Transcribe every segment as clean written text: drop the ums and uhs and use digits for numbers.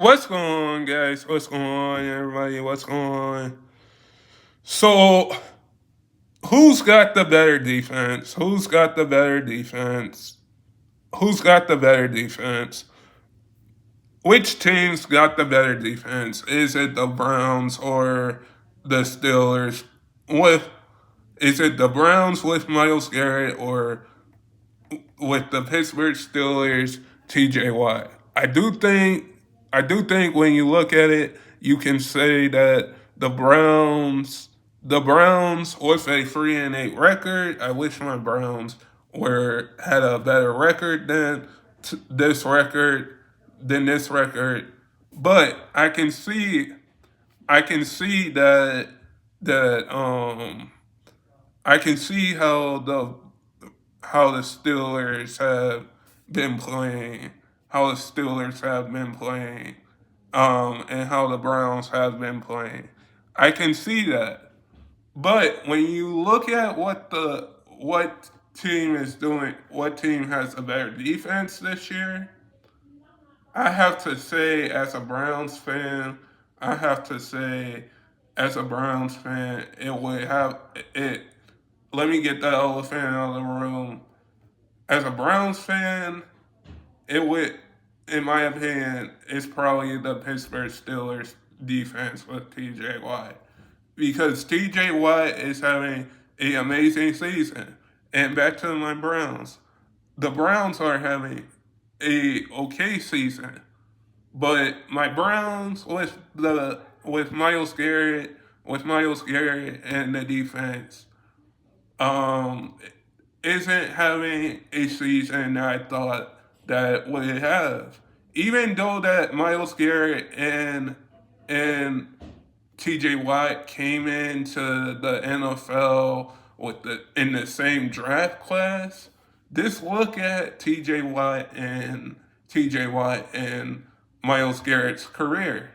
What's going on, guys? What's going on, everybody? What's going on? So, who's got the better defense? Who's got the better defense? Who's got the better defense? Which team's got the better defense? Is it the Browns or the Steelers? With is it the Browns with Myles Garrett or with the Pittsburgh Steelers, T.J. Watt? I do think when you look at it, you can say that the Browns with a 3-8 record. I wish my Browns were had a better record this record than this record, but I can see that I can see how the Steelers have been playing, and how the Browns have been playing. I can see that, but when you look at what team is doing, what team has a better defense this year, I have to say, as a Browns fan, I have to say, as a Browns fan, it would have it. Let me get the elephant out of the room. As a Browns fan, it would, in my opinion, it's probably the Pittsburgh Steelers defense with T.J. Watt, because T.J. Watt is having an amazing season. And back to my Browns, the Browns are having a okay season, but my Browns with Myles Garrett and the defense, um, isn't having a season that I thought that would have. Even though that Myles Garrett and T.J. Watt came into the NFL in the same draft class, just look at T.J. Watt and Myles Garrett's career.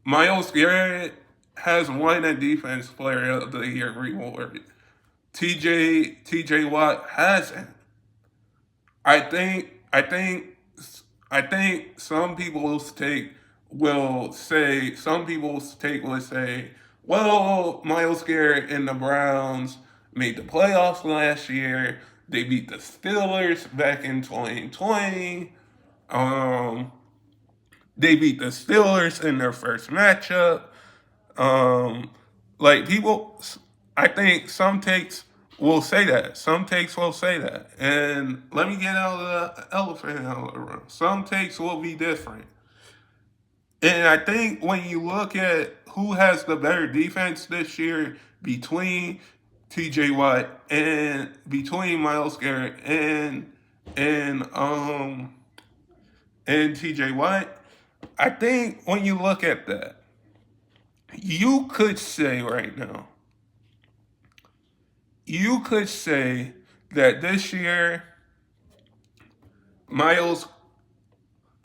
Myles Garrett has won a Defense Player of the Year reward. TJ Watt hasn't. I think I think I think some people's take will say, well, Myles Garrett and the Browns made the playoffs last year. They beat the Steelers back in 2020. Um, they beat the Steelers in their first matchup. Um, like people, I think some takes will say that. Some takes will say that. And let me get out of the elephant out of the room. Some takes will be different. And I think when you look at who has the better defense this year between T.J. Watt and between Myles Garrett and and T.J. Watt, I think when you look at that, you could say right now, you could say that this year Miles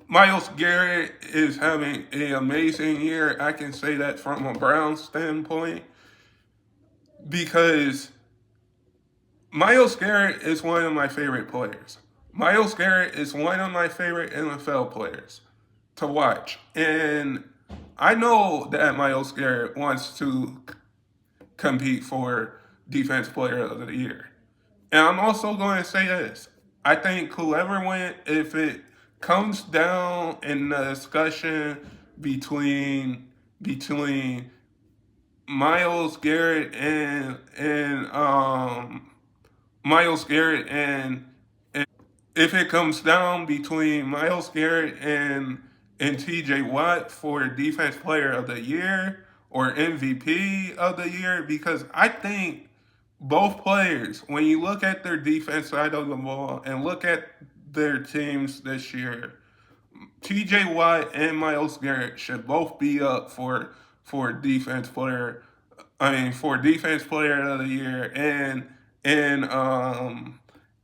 Miles Garrett is having an amazing year. I can say that from a Browns standpoint because Miles Garrett is one of my favorite players. Miles Garrett is one of my favorite NFL players to watch. And I know that Miles Garrett wants to compete for Defense Player of the Year. And I'm also going to say this. I think whoever went, if it comes down in the discussion between Miles Garrett and Miles Garrett and if it comes down between Miles Garrett and TJ Watt for Defense Player of the Year or MVP of the year, because I think both players, when you look at their defense side of the ball and look at their teams this year, TJ Watt and Miles Garrett should both be up for defense player. For defense player of the year and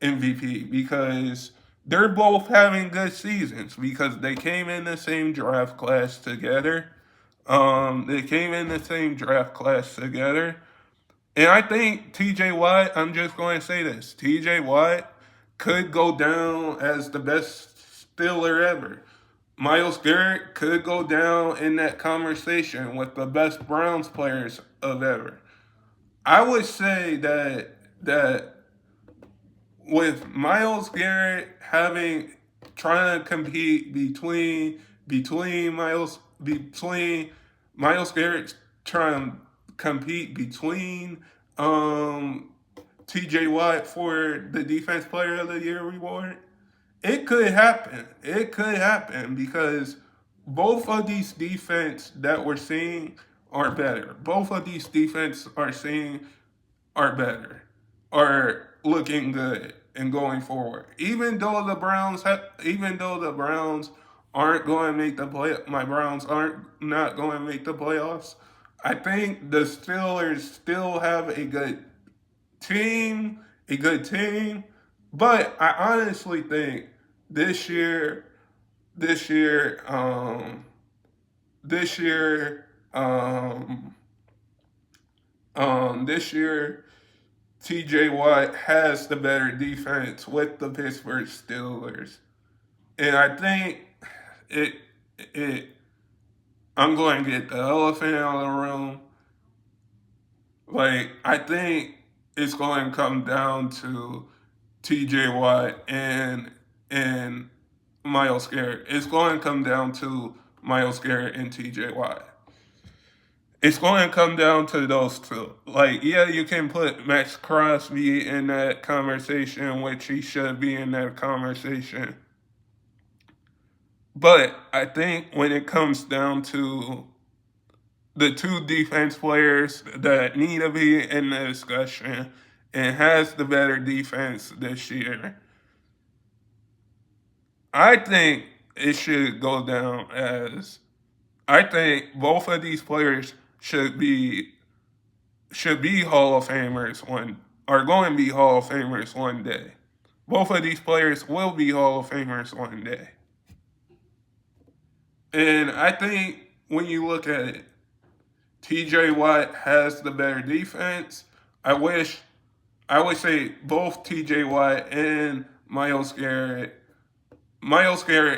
MVP, because they're both having good seasons because they came in the same draft class together. They came in the same draft class together. And I think TJ Watt, I'm just going to say this, TJ Watt could go down as the best Steeler ever. Myles Garrett could go down in that conversation with the best Browns players of ever. I would say that with Myles Garrett having trying to compete between Myles Garrett trying to compete between um TJ Watt for the Defense Player of the Year reward. It could happen. It could happen because both of these defense that we're seeing are better. Both of these defense are seeing are better, are looking good and going forward. Even though the Browns aren't going to make the play, my Browns aren't not going to make the playoffs. I think the Steelers still have a good team, but I honestly think this year, this year, this year, this year, TJ Watt has the better defense with the Pittsburgh Steelers. And I think it it I'm going to get the elephant out of the room. Like I think it's going to come down to TJ Watt and Myles Garrett. It's going to come down to Myles Garrett and TJ Watt. It's going to come down to those two. Like, yeah, you can put Max Crosby in that conversation, which he should be in that conversation. But I think when it comes down to the two defense players that need to be in the discussion and has the better defense this year, I think it should go down as I think both of these players should be Hall of Famers one are going to be Hall of Famers one day. Both of these players will be Hall of Famers one day. And I think when you look at it, TJ Watt has the better defense. I wish I would say both TJ Watt and Myles Garrett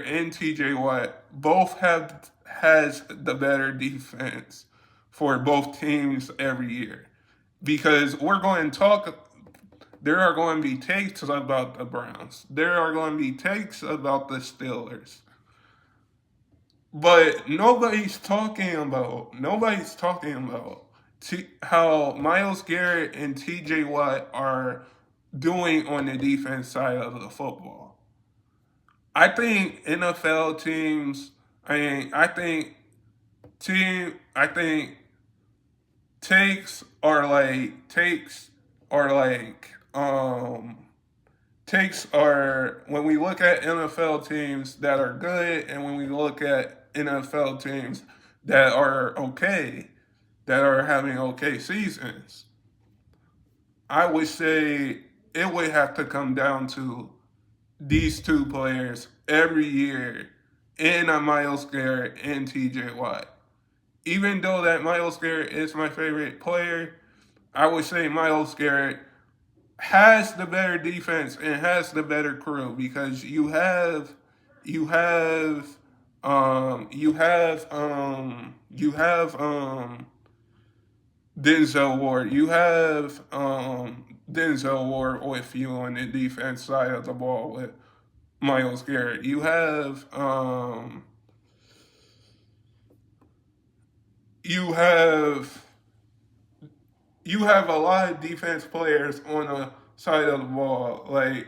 and TJ Watt both have has the better defense for both teams every year. Because we're going to talk there are going to be takes about the Browns. There are going to be takes about the Steelers. But nobody's talking about how Myles Garrett and TJ Watt are doing on the defense side of the football. I think NFL teams. I think takes are like takes are when we look at NFL teams that are good and when we look at NFL teams that are okay, that are having okay seasons, I would say it would have to come down to these two players every year in a Myles Garrett and TJ Watt. Even though that Myles Garrett is my favorite player, I would say Myles Garrett has the better defense and has the better crew because you have Denzel Ward. You have Denzel Ward with you on the defense side of the ball with Myles Garrett. You have you have a lot of defense players on the side of the ball. Like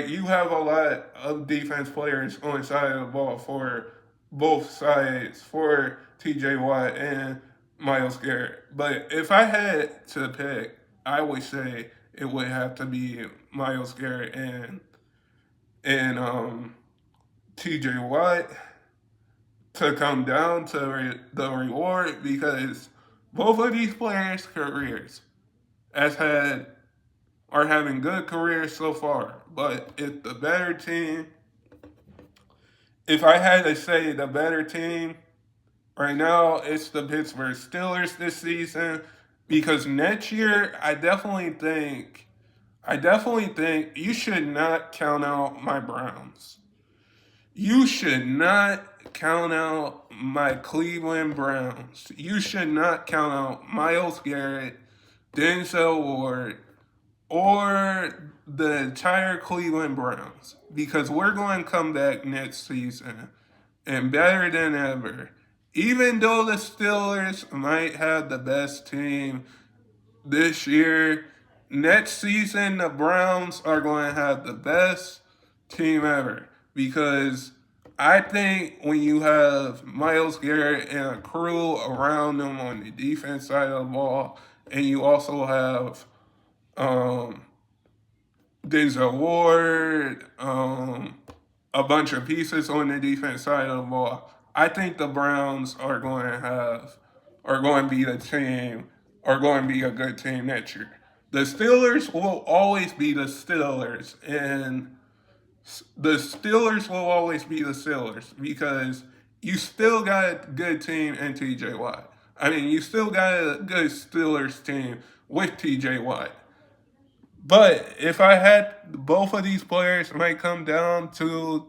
you have a lot of defense players on the side of the ball for both sides for TJ Watt and Myles Garrett. But if I had to pick, I would say it would have to be Myles Garrett and TJ Watt to come down to the reward because both of these players' careers has had are having good careers so far. But if I had to say the better team right now, it's the Pittsburgh Steelers this season because next year I definitely think you should not count out my Browns. You should not count out my Cleveland Browns. You should not count out Myles Garrett, Denzel Ward, or the entire Cleveland Browns because we're going to come back next season and better than ever. Even though the Steelers might have the best team this year, next season the Browns are going to have the best team ever because I think when you have Myles Garrett and a crew around them on the defense side of the ball, and you also have um, Denzel Ward, a bunch of pieces on the defense side of the ball. I think the Browns are going to be the team, are going to be a good team next year. The Steelers will always be the Steelers, and the Steelers will always be the Steelers because you still got a good team in TJ Watt. I mean, you still got a good Steelers team with TJ Watt. But if I had both of these players, might come down to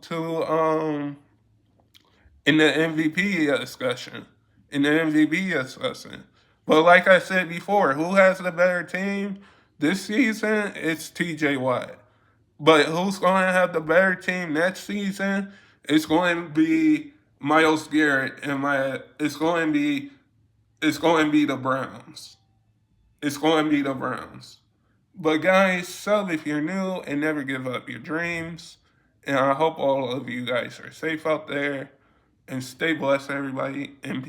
in the MVP discussion, in the MVP discussion. But like I said before, who has the better team this season? It's T.J. Watt. But who's going to have the better team next season? It's going to be Myles Garrett and it's going to be the Browns. It's going to be the Browns. But guys, sub if you're new and never give up your dreams. And I hope all of you guys are safe out there and stay blessed, everybody. And